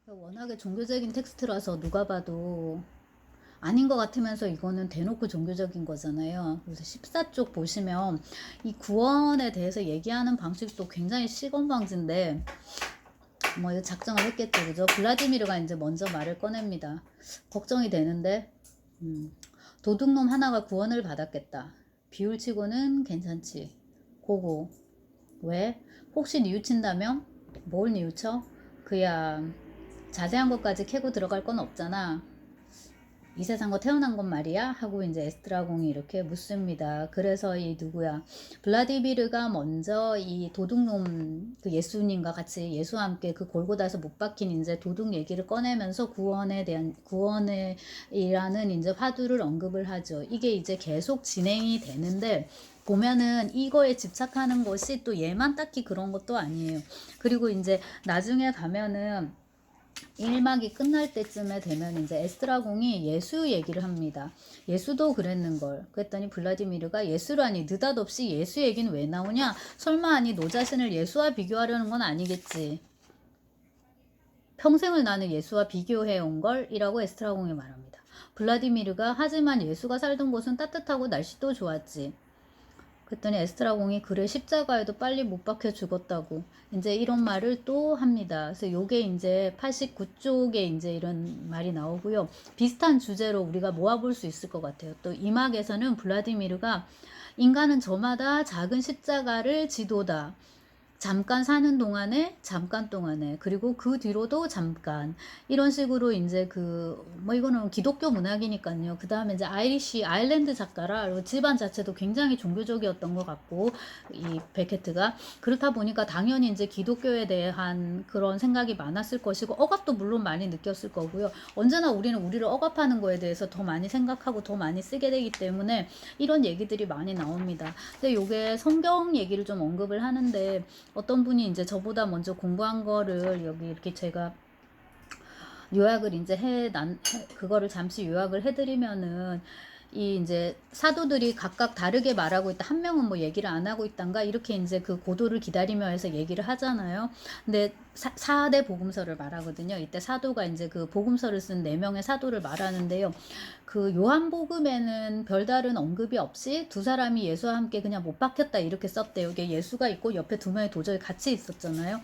워낙에 종교적인 텍스트라서 누가 봐도 아닌 것 같으면서 이거는 대놓고 종교적인 거잖아요. 그래서 14쪽 보시면 이 구원에 대해서 얘기하는 방식도 굉장히 시건방진데 뭐 이거 작정을 했겠죠. 그죠? 블라디미르가 이제 먼저 말을 꺼냅니다. 걱정이 되는데 도둑놈 하나가 구원을 받았겠다. 비율치고는 괜찮지. 고고. 왜? 혹시 뉘우친다면? 뭘 뉘우쳐? 그야 자세한 것까지 캐고 들어갈 건 없잖아. 이 세상거 태어난 건 말이야? 하고 이제 에스트라공이 이렇게 묻습니다. 그래서 이 누구야? 블라디미르가 먼저 이 도둑놈 그 예수님과 같이 예수와 함께 그 골고다에서 못 박힌 이제 도둑 얘기를 꺼내면서 구원에 대한 구원이라는 이제 화두를 언급을 하죠. 이게 이제 계속 진행이 되는데 보면은 이거에 집착하는 것이 또 얘만 딱히 그런 것도 아니에요. 그리고 이제 나중에 가면은 1막이 끝날 때쯤에 되면 이제 에스트라공이 예수 얘기를 합니다. 예수도 그랬는걸. 그랬더니 블라디미르가 예수라니 느닷없이 예수 얘기는 왜 나오냐? 설마 아니 너 자신을 예수와 비교하려는 건 아니겠지. 평생을 나는 예수와 비교해 온 걸 이라고 에스트라공이 말합니다. 블라디미르가 하지만 예수가 살던 곳은 따뜻하고 날씨도 좋았지. 그랬더니 에스트라공이 그래 십자가에도 빨리 못 박혀 죽었다고 이제 이런 말을 또 합니다. 그래서 요게 이제 89쪽에 이제 이런 말이 나오고요. 비슷한 주제로 우리가 모아볼 수 있을 것 같아요. 또 이 막에서는 블라디미르가 인간은 저마다 작은 십자가를 지도다. 잠깐 사는 동안에 잠깐 동안에 그리고 그 뒤로도 잠깐 이런 식으로 이제 그 뭐 이거는 기독교 문학이니까요. 그 다음에 이제 아일랜드 작가라 그리고 집안 자체도 굉장히 종교적이었던 것 같고 이 베케트가 그렇다 보니까 당연히 이제 기독교에 대한 그런 생각이 많았을 것이고 억압도 물론 많이 느꼈을 거고요. 언제나 우리는 우리를 억압하는 거에 대해서 더 많이 생각하고 더 많이 쓰게 되기 때문에 이런 얘기들이 많이 나옵니다. 근데 요게 성경 얘기를 좀 언급을 하는데 어떤 분이 이제 저보다 먼저 공부한 거를 여기 이렇게 제가 요약을 이제 그거를 잠시 요약을 해드리면은 이 이제 사도들이 각각 다르게 말하고 있다. 한 명은 뭐 얘기를 안 하고 있단가 이렇게 이제 그 고도를 기다리며 해서 얘기를 하잖아요. 근데 4대 복음서를 말하거든요. 이때 사도가 이제 그 복음서를 쓴 4명의 사도를 말하는데요. 그 요한복음에는 별다른 언급이 없이 두 사람이 예수와 함께 그냥 못 박혔다 이렇게 썼대요. 이게 예수가 있고 옆에 2명이 도저히 같이 있었잖아요.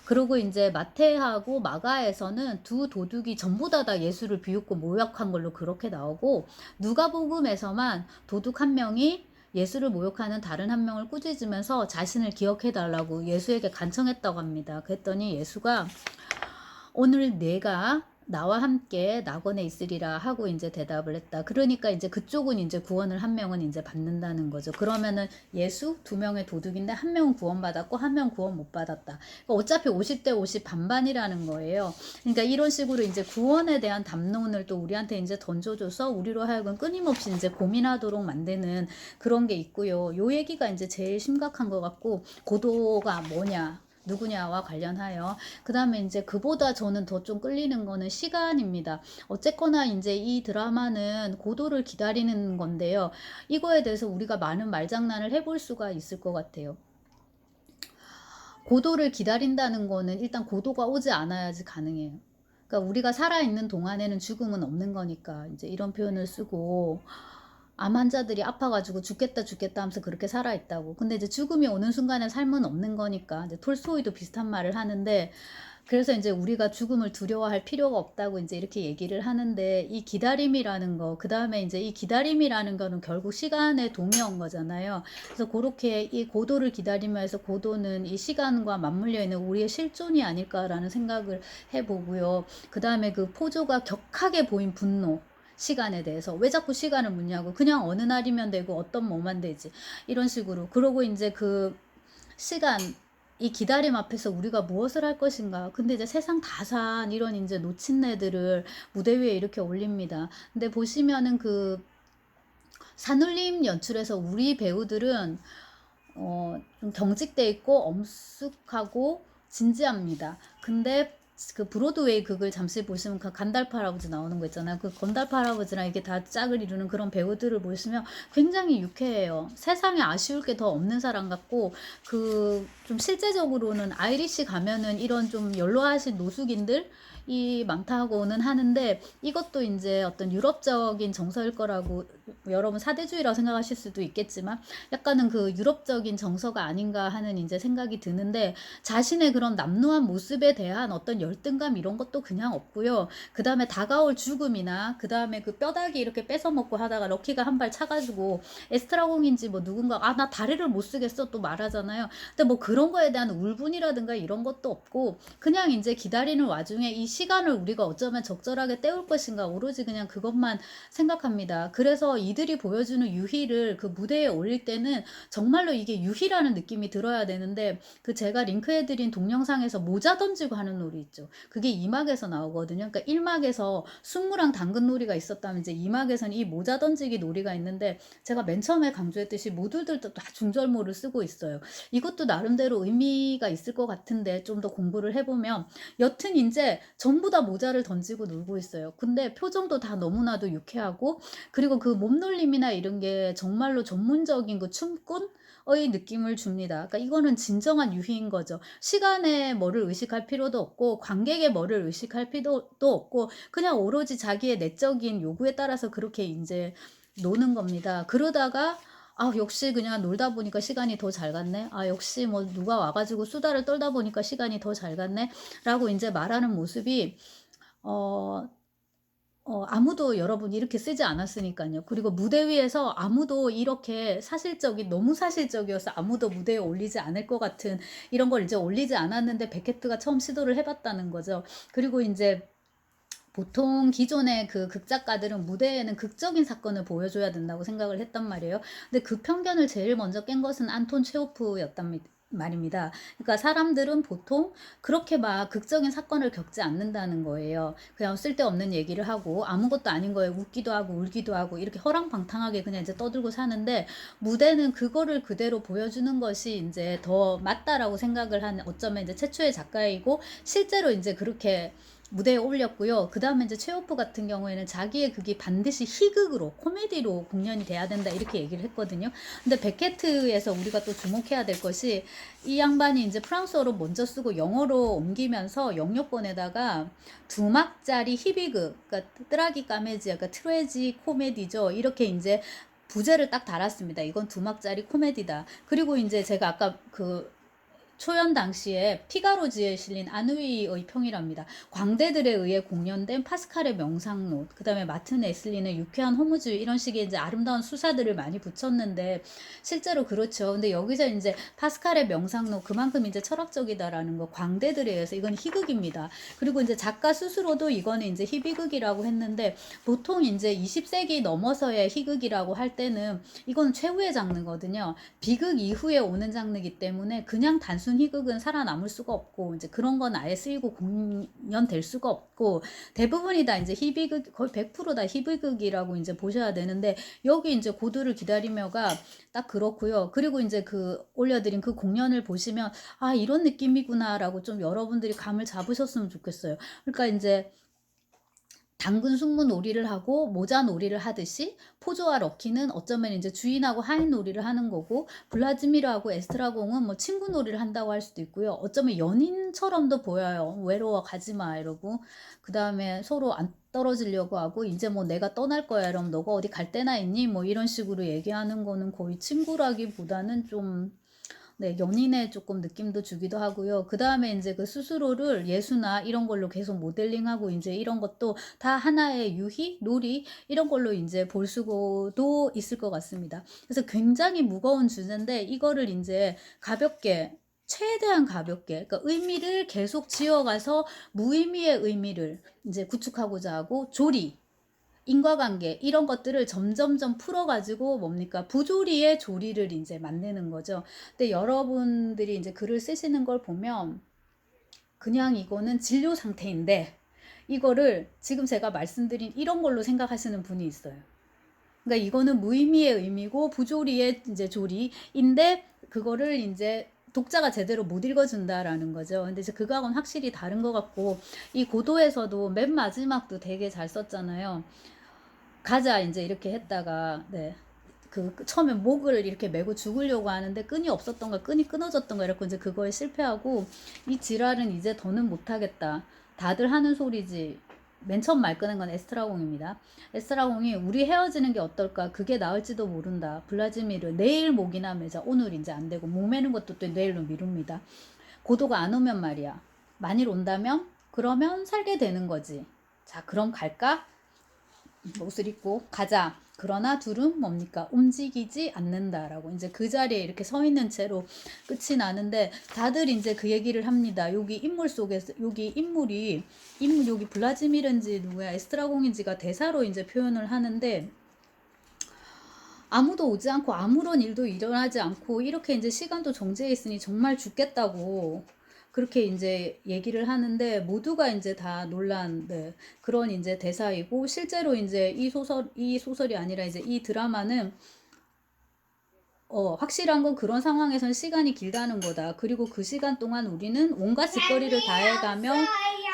그리고 이제 마태하고 마가에서는 두 도둑이 전부 다 예수를 비웃고 모욕한 걸로 그렇게 나오고 누가복음에서만 도둑 한 명이 예수를 모욕하는 다른 한 명을 꾸짖으면서 자신을 기억해달라고 예수에게 간청했다고 합니다. 그랬더니 예수가 오늘 내가 나와 함께 낙원에 있으리라 하고 이제 대답을 했다. 그러니까 이제 그쪽은 이제 구원을 한 명은 이제 받는다는 거죠. 그러면은 예수 2명의 도둑인데 한 명은 구원받았고 한 명은 구원 못 받았다. 그러니까 어차피 50대 50 반반이라는 거예요. 그러니까 이런 식으로 이제 구원에 대한 담론을 또 우리한테 이제 던져줘서 우리로 하여금 끊임없이 이제 고민하도록 만드는 그런 게 있고요. 요 얘기가 이제 제일 심각한 것 같고 고도가 뭐냐. 누구냐와 관련하여 그 다음에 이제 그보다 저는 더 좀 끌리는 거는 시간입니다. 어쨌거나 이제 이 드라마는 고도를 기다리는 건데요. 이거에 대해서 우리가 많은 말장난을 해볼 수가 있을 것 같아요. 고도를 기다린다는 거는 일단 고도가 오지 않아야지 가능해요. 그러니까 우리가 살아있는 동안에는 죽음은 없는 거니까 이제 이런 표현을 쓰고 암 환자들이 아파가지고 죽겠다 죽겠다 하면서 그렇게 살아있다고. 근데 이제 죽음이 오는 순간에 삶은 없는 거니까 이제 톨스토이도 비슷한 말을 하는데 그래서 이제 우리가 죽음을 두려워할 필요가 없다고 이제 이렇게 얘기를 하는데 이 기다림이라는 거, 그 다음에 이제 이 기다림이라는 거는 결국 시간의 동의어인 거잖아요. 그래서 그렇게 이 고도를 기다리면서 고도는 이 시간과 맞물려 있는 우리의 실존이 아닐까라는 생각을 해보고요. 그 다음에 그 포조가 격하게 보인 분노. 시간에 대해서 왜 자꾸 시간을 묻냐고 그냥 어느 날이면 되고 어떤 뭐만 되지 이런 식으로 그러고 이제 그 시간 이 기다림 앞에서 우리가 무엇을 할 것인가 근데 이제 세상 다 산 이런 이제 놓친애들을 무대 위에 이렇게 올립니다. 근데 보시면은 그 산울림 연출에서 우리 배우들은 좀 경직돼 있고 엄숙하고 진지합니다. 근데 그 브로드웨이 극을 잠시 보시면 그 간달프 할아버지 나오는 거 있잖아요. 그 건달프 할아버지랑 이게 다 짝을 이루는 그런 배우들을 보시면 굉장히 유쾌해요. 세상에 아쉬울 게 더 없는 사람 같고, 그 좀 실제적으로는 아이리시 가면은 이런 좀 연로하신 노숙인들 이 많다고는 하는데, 이것도 이제 어떤 유럽적인 정서일 거라고, 여러분 사대주의라고 생각하실 수도 있겠지만 약간은 그 유럽적인 정서가 아닌가 하는 이제 생각이 드는데, 자신의 그런 남루한 모습에 대한 어떤 열등감 이런 것도 그냥 없고요. 그 다음에 다가올 죽음이나 그 다음에 그 뼈다귀 이렇게 뺏어 먹고 하다가 럭키가 한 발 차가지고 에스트라공인지 뭐 누군가 아 나 다리를 못 쓰겠어 또 말하잖아요. 근데 뭐 그런 거에 대한 울분이라든가 이런 것도 없고, 그냥 이제 기다리는 와중에 이 시간을 우리가 어쩌면 적절하게 때울 것인가, 오로지 그냥 그것만 생각합니다. 그래서 이들이 보여주는 유희를 그 무대에 올릴 때는 정말로 이게 유희라는 느낌이 들어야 되는데, 그 제가 링크해드린 동영상에서 모자 던지고 하는 놀이 있죠. 그게 2막에서 나오거든요. 그러니까 1막에서 순무랑 당근 놀이가 있었다면 이제 2막에서는 이 모자 던지기 놀이가 있는데, 제가 맨 처음에 강조했듯이 모두들도 다 중절모를 쓰고 있어요. 이것도 나름대로 의미가 있을 것 같은데 좀 더 공부를 해보면, 여튼 이제 전부 다 모자를 던지고 놀고 있어요. 근데 표정도 다 너무나도 유쾌하고, 그리고 그 몸놀림이나 이런 게 정말로 전문적인 그 춤꾼 의 느낌을 줍니다. 그러니까 이거는 진정한 유희인 거죠. 시간에 뭐를 의식할 필요도 없고 관객의 뭐를 의식할 필요도 없고, 그냥 오로지 자기의 내적인 요구에 따라서 그렇게 이제 노는 겁니다. 그러다가 아 역시 그냥 놀다 보니까 시간이 더 잘 갔네. 아 역시 뭐 누가 와 가지고 수다를 떨다 보니까 시간이 더 잘 갔네. 라고 이제 말하는 모습이 어 아무도 여러분 이렇게 쓰지 않았으니까요. 그리고 무대 위에서 아무도 이렇게 사실적인, 너무 사실적이어서 아무도 무대에 올리지 않을 것 같은 이런 걸 이제 올리지 않았는데 베케트가 처음 시도를 해 봤다는 거죠. 그리고 인제 보통 기존의 그 극작가들은 무대에는 극적인 사건을 보여줘야 된다고 생각을 했단 말이에요. 근데 그 편견을 제일 먼저 깬 것은 안톤 체호프였단 말입니다. 그러니까 사람들은 보통 그렇게 막 극적인 사건을 겪지 않는다는 거예요. 그냥 쓸데없는 얘기를 하고 아무것도 아닌 거에 웃기도 하고 울기도 하고 이렇게 허랑방탕하게 그냥 이제 떠들고 사는데, 무대는 그거를 그대로 보여주는 것이 이제 더 맞다라고 생각을 하는, 어쩌면 이제 최초의 작가이고 실제로 이제 그렇게 무대에 올렸고요. 그 다음에 이제 최호프 같은 경우에는 자기의 극이 반드시 희극으로, 코미디로 공연이 돼야 된다 이렇게 얘기를 했거든요. 근데 베케트에서 우리가 또 주목해야 될 것이, 이 양반이 이제 프랑스어로 먼저 쓰고 영어로 옮기면서 영역본에다가 2막짜리 희비극, 그러니까 뜨라기 까메지, 그러니까 트레지 코미디죠. 이렇게 이제 부제를 딱 달았습니다. 이건 2막짜리 코미디다. 그리고 이제 제가 아까 그 초연 당시에 피가로지에 실린 아누이의 평이랍니다. 광대들에 의해 공연된 파스칼의 명상록, 그 다음에 마틴 에슬리는 유쾌한 허무주의, 이런 식의 이제 아름다운 수사들을 많이 붙였는데 실제로 그렇죠. 근데 여기서 이제 파스칼의 명상록, 그만큼 이제 철학적이다라는 거, 광대들에 의해서 이건 희극입니다. 그리고 이제 작가 스스로도 이거는 이제 희비극이라고 했는데, 보통 이제 20세기 넘어서의 희극이라고 할 때는 이건 최후의 장르거든요. 비극 이후에 오는 장르이기 때문에 그냥 단순 희극은 살아남을 수가 없고, 이제 그런 건 아예 쓰이고 공연될 수가 없고, 대부분이 다 이제 희비극, 거의 100%다 희비극이라고 이제 보셔야 되는데, 여기 이제 고두를 기다리며가 딱 그렇고요. 그리고 이제 그 올려드린 그 공연을 보시면 아 이런 느낌이구나라고 좀 여러분들이 감을 잡으셨으면 좋겠어요. 그러니까 이제 당근 숙무 놀이를 하고 모자 놀이를 하듯이, 포조와 럭키는 어쩌면 이제 주인하고 하인 놀이를 하는 거고, 블라지미르하고 에스트라공은 뭐 친구 놀이를 한다고 할 수도 있고요. 어쩌면 연인처럼도 보여요. 외로워 가지마 이러고, 그 다음에 서로 안 떨어지려고 하고, 이제 뭐 내가 떠날 거야 이러면 너가 어디 갈 데나 있니 뭐 이런 식으로 얘기하는 거는 거의 친구라기보다는 좀 네, 연인의 조금 느낌도 주기도 하고요. 그 다음에 이제 그 스스로를 예수나 이런 걸로 계속 모델링하고, 이제 이런 것도 다 하나의 유희, 놀이, 이런 걸로 이제 볼 수도 있을 것 같습니다. 그래서 굉장히 무거운 주제인데, 이거를 이제 가볍게, 최대한 가볍게, 그러니까 의미를 계속 지어가서 무의미의 의미를 이제 구축하고자 하고, 조리, 인과관계 이런 것들을 점점점 풀어가지고 뭡니까 부조리의 조리를 이제 만드는 거죠. 근데 여러분들이 이제 글을 쓰시는 걸 보면 그냥 이거는 진료 상태인데, 이거를 지금 제가 말씀드린 이런 걸로 생각하시는 분이 있어요. 그러니까 이거는 무의미의 의미고 부조리의 이제 조리인데, 그거를 이제 독자가 제대로 못 읽어준다라는 거죠. 근데 이제 그거하고는 확실히 다른 것 같고, 이 고도에서도 맨 마지막도 되게 잘 썼잖아요. 가자 이제 이렇게 했다가, 네. 그 처음에 목을 이렇게 메고 죽으려고 하는데 끈이 없었던 거, 끈이 끊어졌던 거, 이렇게 이제 그거에 실패하고, 이 지랄은 이제 더는 못하겠다. 다들 하는 소리지. 맨 처음 말 꺼낸 건 에스트라공입니다. 에스트라공이 우리 헤어지는 게 어떨까? 그게 나을지도 모른다. 블라지미르 내일 목이나 매자. 오늘 이제 안 되고 목 매는 것도 또 내일로 미룹니다. 고도가 안 오면 말이야. 만일 온다면 그러면 살게 되는 거지. 자, 그럼 갈까? 옷을 입고 가자. 그러나 둘은 뭡니까? 움직이지 않는다라고 이제 그 자리에 이렇게 서 있는 채로 끝이 나는데, 다들 이제 그 얘기를 합니다. 여기 인물 속에서, 여기 인물이 여기 블라지미르인지 누구야 에스트라공인지가 대사로 이제 표현을 하는데, 아무도 오지 않고 아무런 일도 일어나지 않고 이렇게 이제 시간도 정지해 있으니 정말 죽겠다고 그렇게 이제 얘기를 하는데, 모두가 이제 다 놀란, 네, 그런 이제 대사이고, 실제로 이제 이 소설이 아니라 이제 이 드라마는 확실한 건 그런 상황에선 시간이 길다는 거다. 그리고 그 시간 동안 우리는 온갖 짓거리를 다 해가며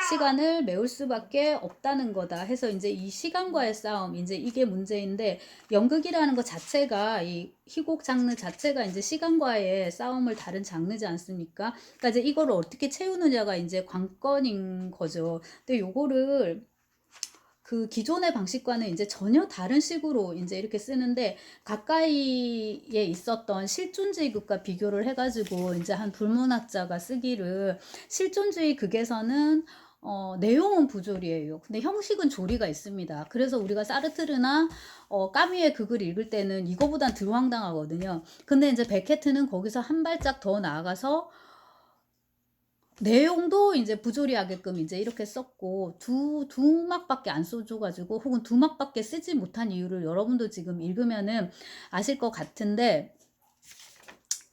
시간을 메울 수밖에 없다는 거다 해서, 이제 이 시간과의 싸움, 이제 이게 문제인데, 연극이라는 것 자체가, 이 희곡 장르 자체가 이제 시간과의 싸움을 다른 장르지 않습니까? 그러니까 이제 이거를 어떻게 채우느냐가 이제 관건인 거죠. 근데 요거를 그 기존의 방식과는 이제 전혀 다른 식으로 이제 이렇게 쓰는데, 가까이에 있었던 실존주의 극과 비교를 해가지고 이제 한 불문학자가 쓰기를, 실존주의 극에서는 내용은 부조리예요. 근데 형식은 조리가 있습니다. 그래서 우리가 사르트르나 까뮈의 극을 읽을 때는 이거보단 덜 황당하거든요. 근데 이제 베케트는 거기서 한 발짝 더 나아가서 내용도 이제 부조리하게끔 이제 이렇게 썼고, 두 막밖에 안 써줘가지고, 혹은 두 막밖에 쓰지 못한 이유를 여러분도 지금 읽으면은 아실 것 같은데,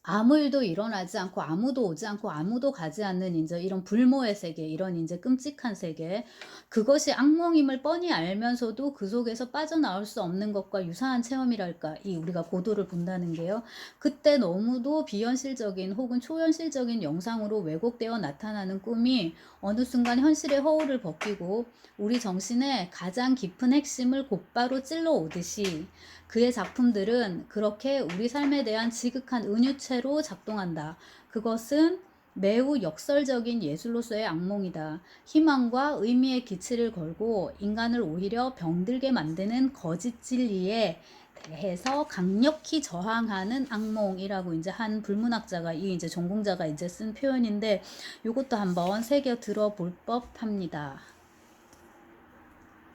아무 일도 일어나지 않고 아무도 오지 않고 아무도 가지 않는 이제 이런 불모의 세계, 이런 이제 끔찍한 세계, 그것이 악몽임을 뻔히 알면서도 그 속에서 빠져나올 수 없는 것과 유사한 체험이랄까, 이 우리가 고도를 본다는 게요. 그때 너무도 비현실적인 혹은 초현실적인 영상으로 왜곡되어 나타나는 꿈이 어느 순간 현실의 허울을 벗기고 우리 정신의 가장 깊은 핵심을 곧바로 찔러 오듯이, 그의 작품들은 그렇게 우리 삶에 대한 지극한 은유체로 작동한다. 그것은 매우 역설적인 예술로서의 악몽이다. 희망과 의미의 기치를 걸고 인간을 오히려 병들게 만드는 거짓 진리에 대해서 강력히 저항하는 악몽이라고 이제 한 불문학자가, 이 이제 전공자가 이제 쓴 표현인데, 요것도 한번 새겨 들어볼 법합니다.